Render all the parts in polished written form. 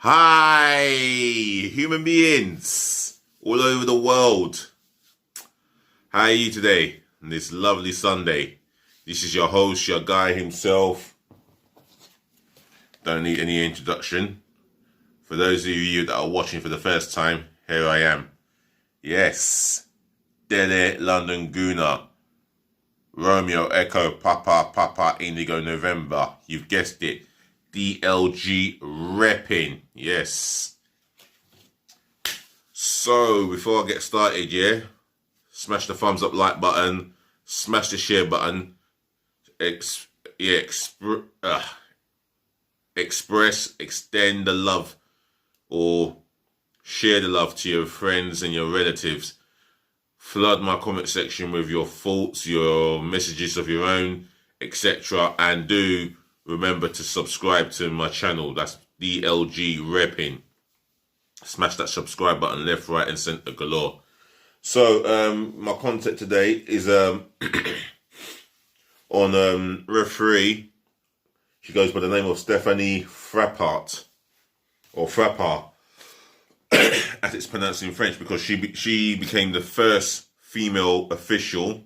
Hi, human beings all over the world. How are you today on this lovely Sunday? This is your host, your guy himself. Don't need any introduction. For those of you that are watching for the first time, here I am. Yes, Delhi, London, Guna, Romeo, Echo, Papa, Indigo, November. You've guessed it. DLG Reppin. Yes. So, before I get started, smash the thumbs up like button, smash the share button, extend the love, or share the love to your friends and your relatives. Flood my comment section with your thoughts, your messages of your own, etc. And do remember to subscribe to my channel. That's DLG Reppin. Smash that subscribe button left, right, and center galore. So my content today is on referee. She goes by the name of Stephanie Frappart, or Frappart, as it's pronounced in French, because she became the first female official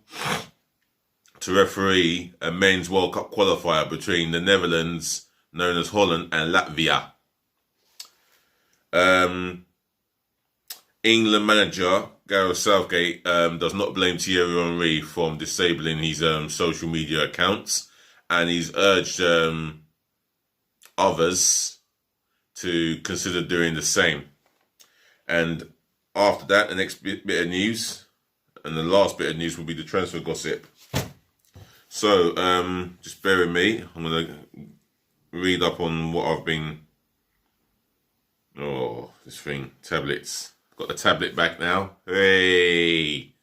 to referee a men's World Cup qualifier between the Netherlands, known as Holland, and Latvia. England manager Gareth Southgate does not blame Thierry Henry from disabling his social media accounts, and he's urged others to consider doing the same. And after that, the next bit of news, and the last bit of news, will be the transfer gossip. So, just bear with me. I'm going to read up on what I've been... Oh, this thing. Tablets. Got the tablet back now. Hey!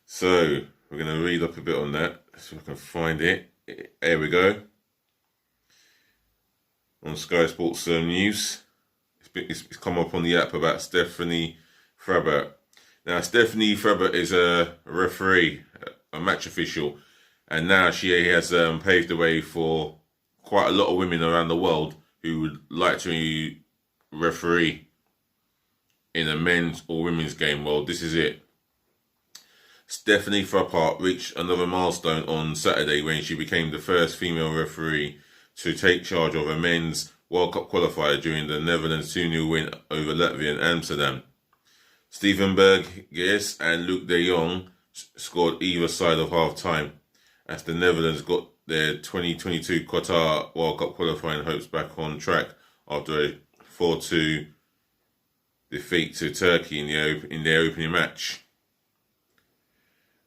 So, we're going to read up a bit on that. See if I can find it. There we go. On Sky Sports News. It's come up on the app about Stephanie Frappart. Now, Stephanie Frappart is a referee, a match official, and now she has paved the way for quite a lot of women around the world who would like to referee in a men's or women's game. Well, this is it. Stephanie Frappart reached another milestone on Saturday when she became the first female referee to take charge of a men's World Cup qualifier during the Netherlands 2-0 win over Latvia in Amsterdam. Steven Berghuis and Luc de Jong scored either side of half-time as the Netherlands got their 2022 Qatar World Cup qualifying hopes back on track after a 4-2 defeat to Turkey in their opening match.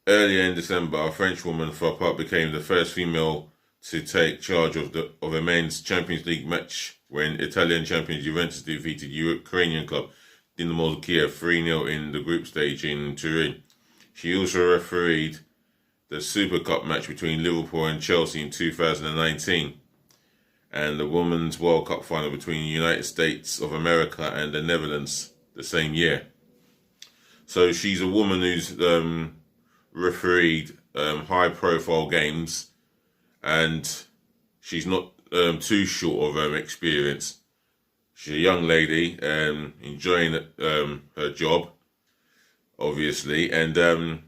Earlier in December, a French woman, Frappart, became the first female to take charge of a men's Champions League match when Italian champions Juventus defeated Ukrainian club Dynamo Kiev 3-0 in the group stage in Turin. She also refereed the Super Cup match between Liverpool and Chelsea in 2019 and the Women's World Cup final between the United States of America and the Netherlands the same year. So she's a woman who's refereed high-profile games, and she's not too short of experience. She's a young lady, enjoying her job, obviously, and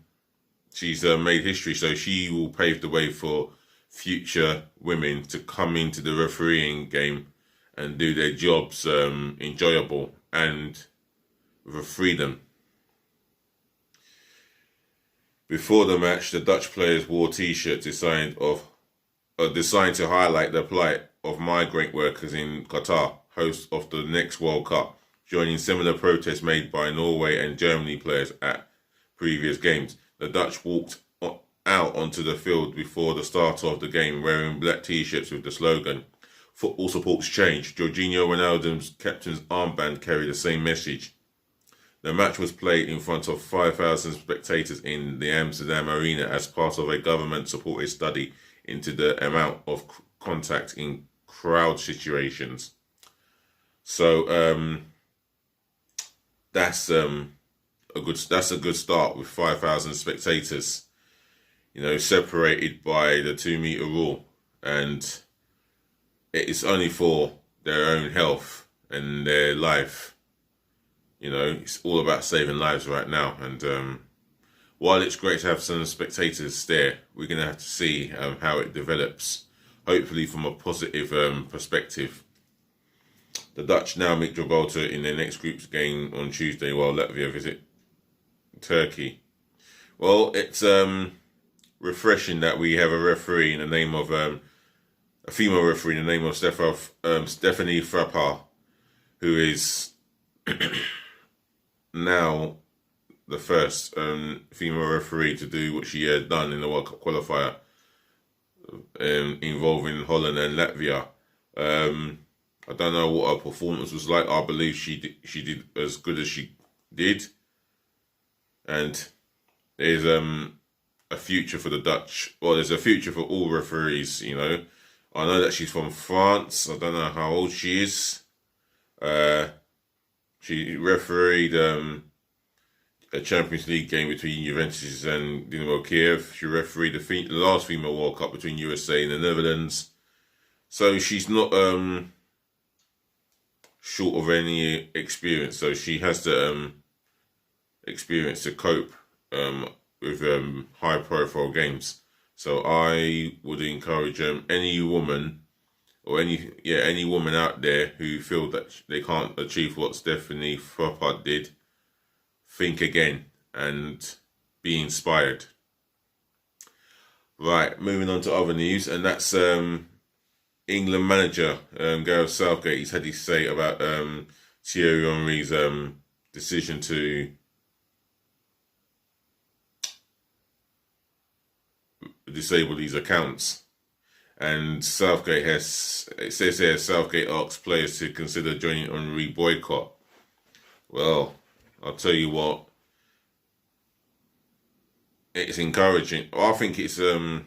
she's made history, so she will pave the way for future women to come into the refereeing game and do their jobs enjoyable and with freedom. Before the match, the Dutch players wore T-shirts designed to highlight the plight of migrant workers in Qatar, host of the next World Cup, joining similar protests made by Norway and Germany players at previous games. The Dutch walked out onto the field before the start of the game wearing black T-shirts with the slogan, "Football supports change." Jorginho Wijnaldum's captain's armband carried the same message. The match was played in front of 5,000 spectators in the Amsterdam arena as part of a government-supported study into the amount of contact in crowd situations. So that's a good start with 5,000 spectators, separated by the 2 meter rule, and it's only for their own health and their life. You know, it's all about saving lives right now. And while it's great to have some spectators there, we're going to have to see how it develops, hopefully from a positive perspective. The Dutch now meet Gibraltar in their next group's game on Tuesday, while Latvia visit Turkey. Well, it's refreshing that we have a referee in the name of a female referee in the name of Stephanie Frappart, who is now the first female referee to do what she had done in the World Cup qualifier involving Holland and Latvia. I don't know what her performance was like. I believe she did as good as she did, and there's a future for the Dutch. Well, there's a future for all referees. You know, I know that she's from France. I don't know how old she is. She refereed a Champions League game between Juventus and Dynamo Kiev. She refereed the last female World Cup between USA and the Netherlands. So she's not short of any experience. So she has the experience to cope with high-profile games. So I would encourage any woman or any woman out there who feel that they can't achieve what Stephanie Frappart did, think again and be inspired. Right, moving on to other news, and that's England manager Gareth Southgate. He's had his say about Thierry Henry's decision to disable these accounts. And Southgate it says here, Southgate asks players to consider joining Henry boycott. Well, I'll tell you what, it's encouraging. I think it's a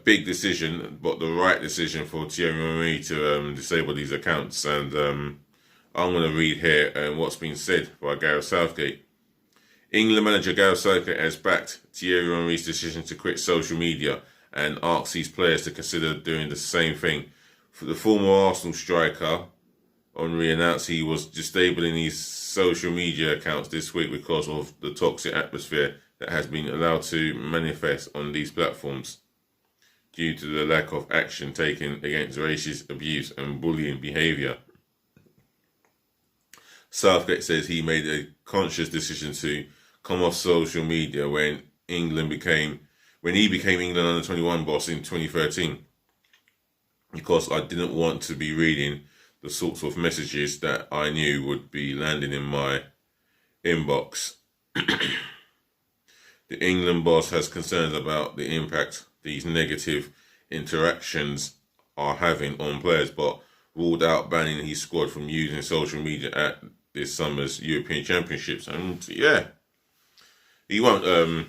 big decision, but the right decision for Thierry Henry to disable these accounts. And I'm going to read here what's been said by Gareth Southgate. England manager Gareth Southgate has backed Thierry Henry's decision to quit social media and asks his players to consider doing the same thing. For the former Arsenal striker, Henry announced he was disabling his social media accounts this week because of the toxic atmosphere that has been allowed to manifest on these platforms due to the lack of action taken against racist abuse and bullying behaviour. Southgate says he made a conscious decision to come off social media when he became England under-21 boss in 2013, because I didn't want to be reading the sorts of messages that I knew would be landing in my inbox. The England boss has concerns about the impact these negative interactions are having on players, but ruled out banning his squad from using social media at this summer's European Championships. And yeah, he won't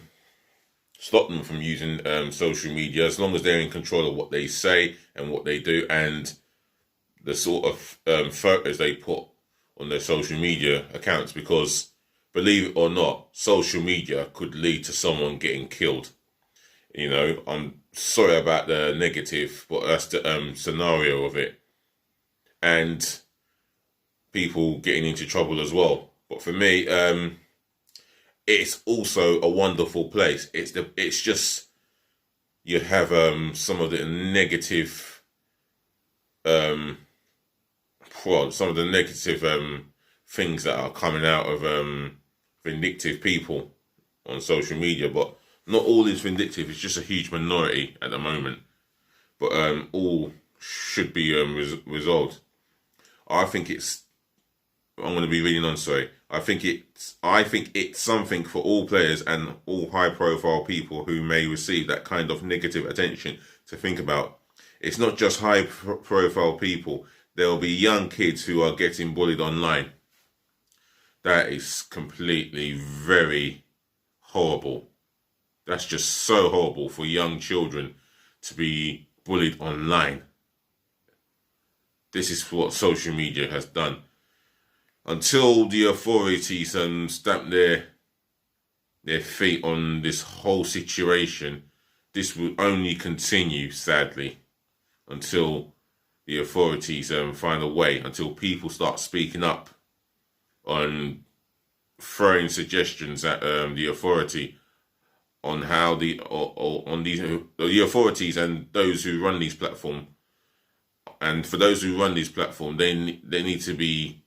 stop them from using social media as long as they're in control of what they say and what they do and the sort of photos they put on their social media accounts, because believe it or not, social media could lead to someone getting killed. You know, I'm sorry about the negative, but that's the scenario of it. And people getting into trouble as well. But for me, it's also a wonderful place. It's just you have some of the negative some of the negative things that are coming out of vindictive people on social media, but not all is vindictive. It's just a huge minority at the moment, but all should be resolved. I think it's. I'm going to be reading on. Sorry. I think it's something for all players and all high-profile people who may receive that kind of negative attention to think about. It's not just high-profile people. There will be young kids who are getting bullied online. That is completely very horrible. That's just so horrible for young children to be bullied online. This is what social media has done. Until the authorities stamp their feet on this whole situation, this will only continue, sadly. until the authorities find a way, until people start speaking up on throwing suggestions at the authority on how the authorities and those who run these platforms. And for those who run these platforms, they need to be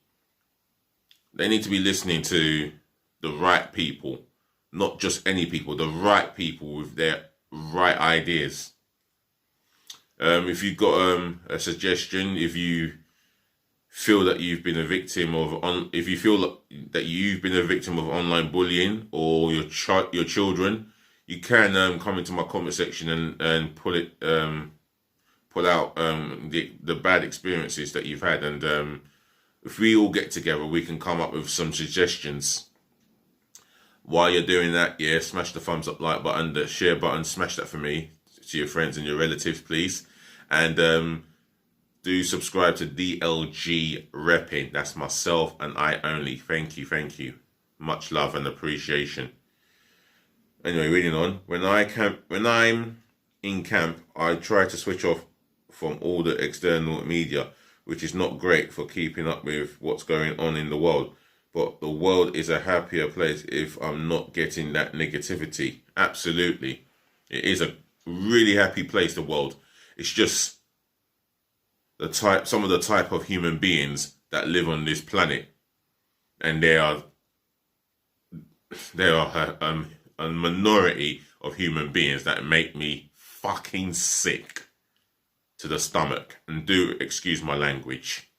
listening to the right people, not just any people, the right people with their right ideas. If you've got a suggestion, if you feel that you've been a victim of if you feel that you've been a victim of online bullying, or your children, you can come into my comment section and pull out the bad experiences that you've had, and if we all get together, we can come up with some suggestions. While you're doing that, yeah, smash the thumbs up, like button, the share button, smash that for me, to your friends and your relatives, please. And do subscribe to DLG Reppin. That's myself and I only. Thank you. Much love and appreciation. Anyway, reading on. When I'm in camp, I try to switch off from all the external media, which is not great for keeping up with what's going on in the world. But the world is a happier place if I'm not getting that negativity. Absolutely. It is a really happy place, the world. It's just some of the type of human beings that live on this planet. And they are a minority of human beings that make me fucking sick to the stomach. And do excuse my language.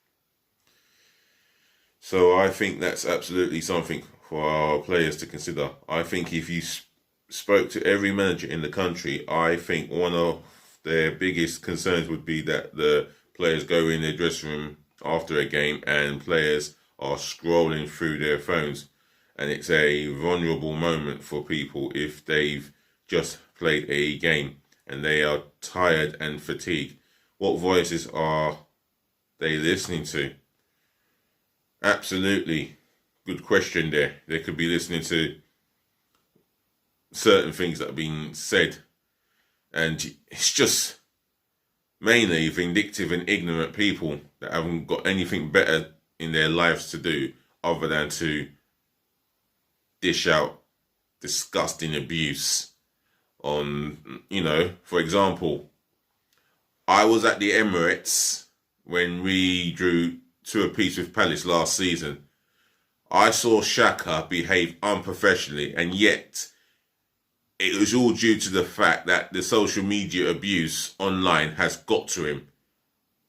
So I think that's absolutely something for our players to consider. I think if you spoke to every manager in the country, I think one of their biggest concerns would be that the players go in their dressing room after a game and players are scrolling through their phones. And it's a vulnerable moment for people if they've just played a game and they are tired and fatigued. What voices are they listening to? Absolutely. Good question there. They could be listening to certain things that are being said. And it's just mainly vindictive and ignorant people that haven't got anything better in their lives to do other than to dish out disgusting abuse on, for example, I was at the Emirates when we drew 2-2 with Palace last season. I saw Xhaka behave unprofessionally, and yet it was all due to the fact that the social media abuse online has got to him,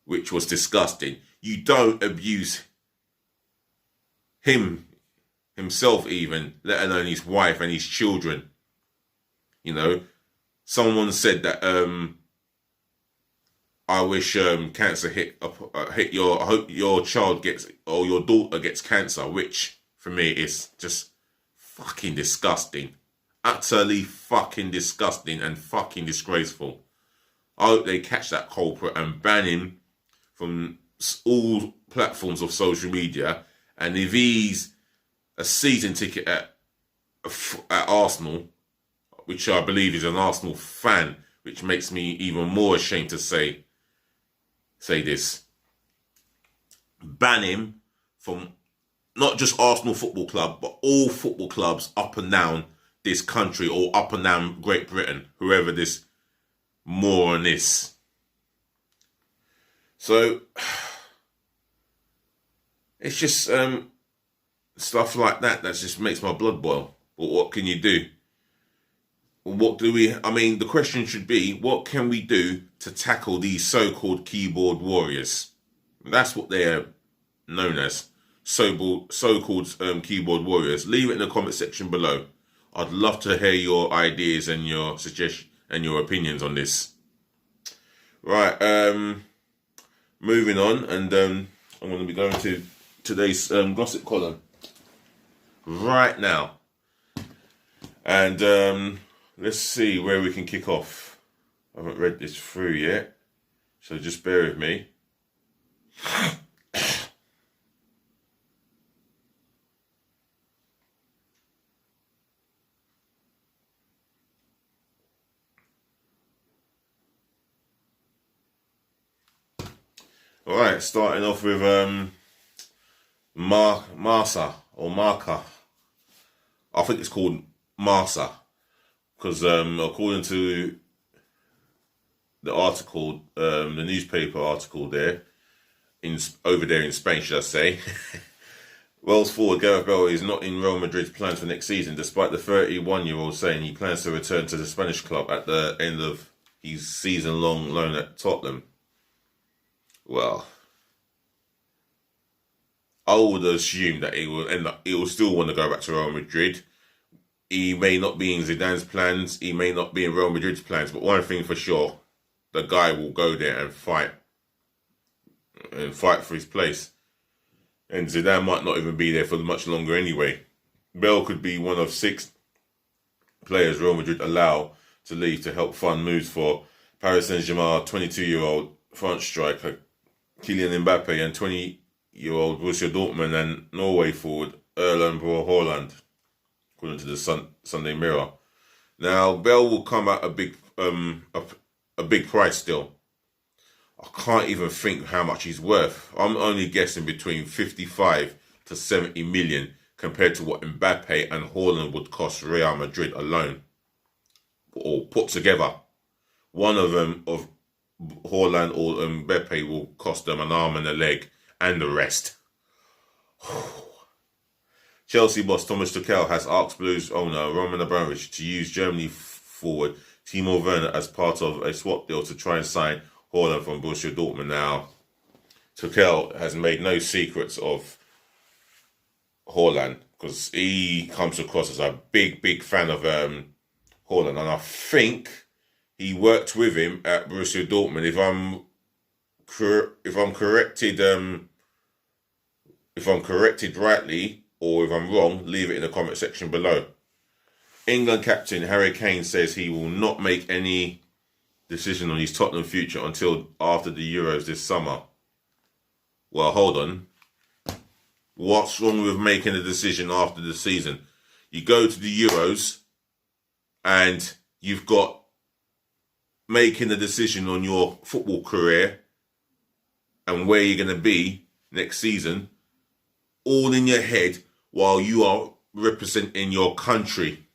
which was disgusting. You don't abuse himself even, let alone his wife and his children. Someone said that I wish cancer hit your. I hope your child gets, or your daughter gets cancer, which for me is just fucking disgusting, utterly fucking disgusting and fucking disgraceful. I hope they catch that culprit and ban him from all platforms of social media. And if he's a season ticket at Arsenal, which I believe is an Arsenal fan, which makes me even more ashamed to say this. Ban him from not just Arsenal Football Club, but all football clubs up and down this country, or up and down Great Britain, whoever this moron is. So it's just stuff like that just makes my blood boil. But what can you do? The question should be, what can we do to tackle these so-called keyboard warriors? That's what they're known as, so-called keyboard warriors. Leave it in the comment section below. I'd love to hear your ideas and your suggestions and your opinions on this. Right, moving on, and I'm going to be going to today's gossip column right now. And let's see where we can kick off. I haven't read this through yet, so just bear with me. All right, starting off with Marsa or Marca. I think it's called Marsa because according to the article, the newspaper article there over there in Spain, should I say? Wales forward Gareth Bale is not in Real Madrid's plans for next season, despite the 31-year-old saying he plans to return to the Spanish club at the end of his season-long loan at Tottenham. Well, I would assume that he will still want to go back to Real Madrid. He may not be in Zidane's plans, he may not be in Real Madrid's plans, but one thing for sure, the guy will go there and fight for his place. And Zidane might not even be there for much longer anyway. Bale could be one of 6 players Real Madrid allow to leave to help fund moves for Paris Saint-Germain 22-year-old French striker Kylian Mbappe and 20-year-old Borussia Dortmund and Norway forward Erling Braut Haaland, according to the Sunday Mirror. Now, Bale will come at a big price still. I can't even think how much he's worth. I'm only guessing between 55 to 70 million compared to what Mbappe and Haaland would cost Real Madrid alone, or put together. One of them, of Haaland or Mbappe, will cost them an arm and a leg and the rest. Chelsea boss Thomas Tuchel has asked Blues owner Roman Abramovich to use Germany forward Timo Werner as part of a swap deal to try and sign Haaland from Borussia Dortmund. Now, Tuchel has made no secrets of Haaland because he comes across as a big fan of Haaland, and I think he worked with him at Borussia Dortmund. If I'm corrected rightly, or if I'm wrong, leave it in the comment section below. England captain Harry Kane says he will not make any decision on his Tottenham future until after the Euros this summer. Well, hold on. What's wrong with making a decision after the season? You go to the Euros and you've got making a decision on your football career and where you're going to be next season all in your head while you are representing your country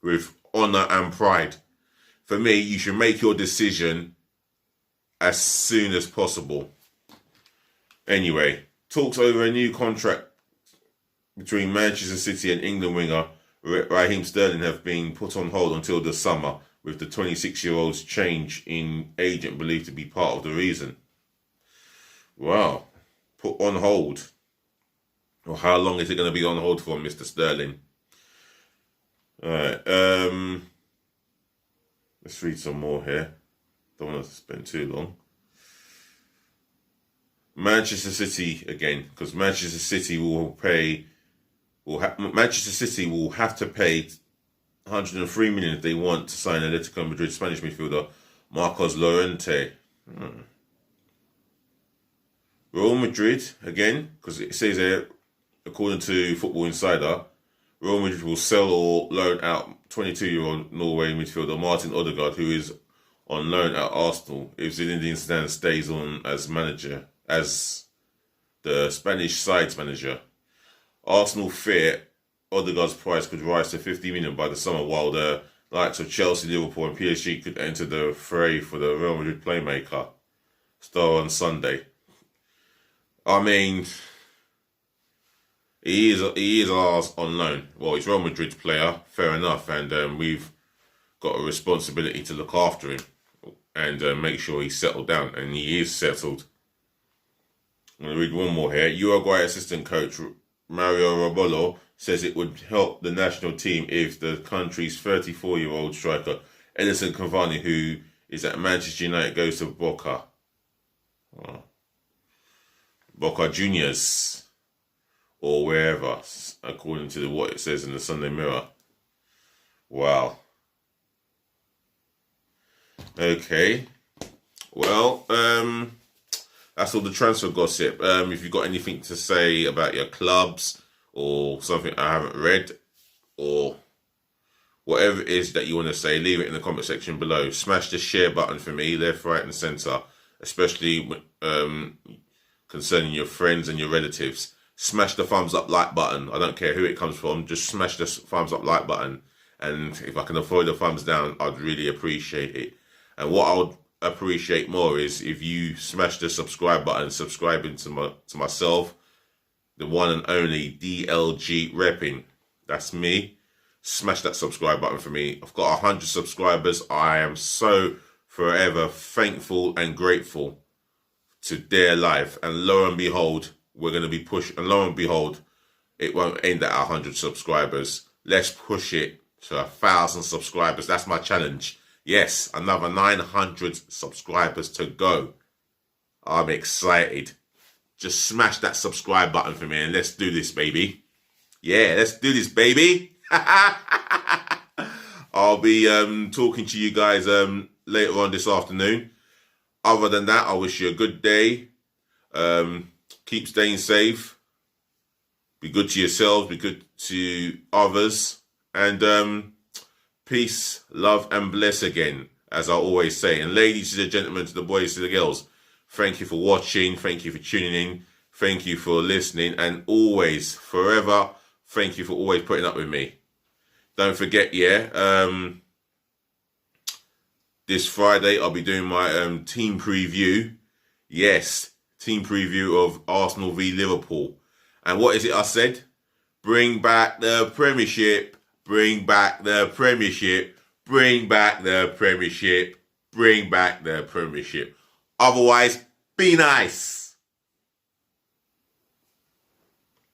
with honour and pride. For me, you should make your decision as soon as possible. Anyway, talks over a new contract between Manchester City and England winger Raheem Sterling have been put on hold until the summer, with the 26-year-old's change in agent believed to be part of the reason. Wow, put on hold. Well, how long is it going to be on hold for, Mr. Sterling? All right, let's read some more here. Don't want to spend too long. Manchester City again, because Manchester City will have to pay 103 million if they want to sign Atletico Madrid Spanish midfielder Marcos Llorente. Real Madrid again, because it says here, according to Football Insider, Real Madrid will sell or loan out 22-year-old Norway midfielder Martin Odegaard, who is on loan at Arsenal, if Zinedine Zidane stays on as the Spanish side's manager. Arsenal fear Odegaard's price could rise to 50 million by the summer, while the likes of Chelsea, Liverpool and PSG could enter the fray for the Real Madrid playmaker. Star on Sunday. I mean, he is ours on loan. Well, he's Real Madrid's player, fair enough, and we've got a responsibility to look after him and make sure he's settled down, and he is settled. I'm going to read one more here. Uruguay assistant coach Mario Robolo says it would help the national team if the country's 34-year-old striker Edinson Cavani, who is at Manchester United, goes to Boca. Boca Juniors, or wherever, according to what it says in the Sunday Mirror. Wow. Okay. Well, that's all the transfer gossip. If you've got anything to say about your clubs or something I haven't read, or whatever it is that you want to say, leave it in the comment section below. Smash the share button for me, left, right and centre. Especially concerning your friends and your relatives. Smash the thumbs up like button. I don't care who it comes from. Just smash the thumbs up like button. And if I can avoid the thumbs down, I'd really appreciate it. And what I would appreciate more is if you smash the subscribe button, subscribing to myself, the one and only DLG Reppin. That's me. Smash that subscribe button for me. I've got 100 subscribers. I am so forever thankful and grateful to their life. And lo and behold, we're going to be pushed. And lo and behold, it won't end at 100 subscribers. Let's push it to 1,000 subscribers. That's my challenge. Yes, another 900 subscribers to go. I'm excited. Just smash that subscribe button for me and let's do this, baby. Yeah, let's do this, baby. I'll be talking to you guys later on this afternoon. Other than that, I wish you a good day. Keep staying safe. Be good to yourselves. Be good to others. And peace, love, and bless again, as I always say. And ladies to the gentlemen, to the boys, to the girls, thank you for watching. Thank you for tuning in. Thank you for listening. And always, forever, thank you for always putting up with me. Don't forget, this Friday I'll be doing my team preview. Yes, team preview of Arsenal v Liverpool. And what is it I said? Bring back the Premiership. Bring back the Premiership. Bring back the Premiership. Bring back the Premiership. Otherwise, be nice.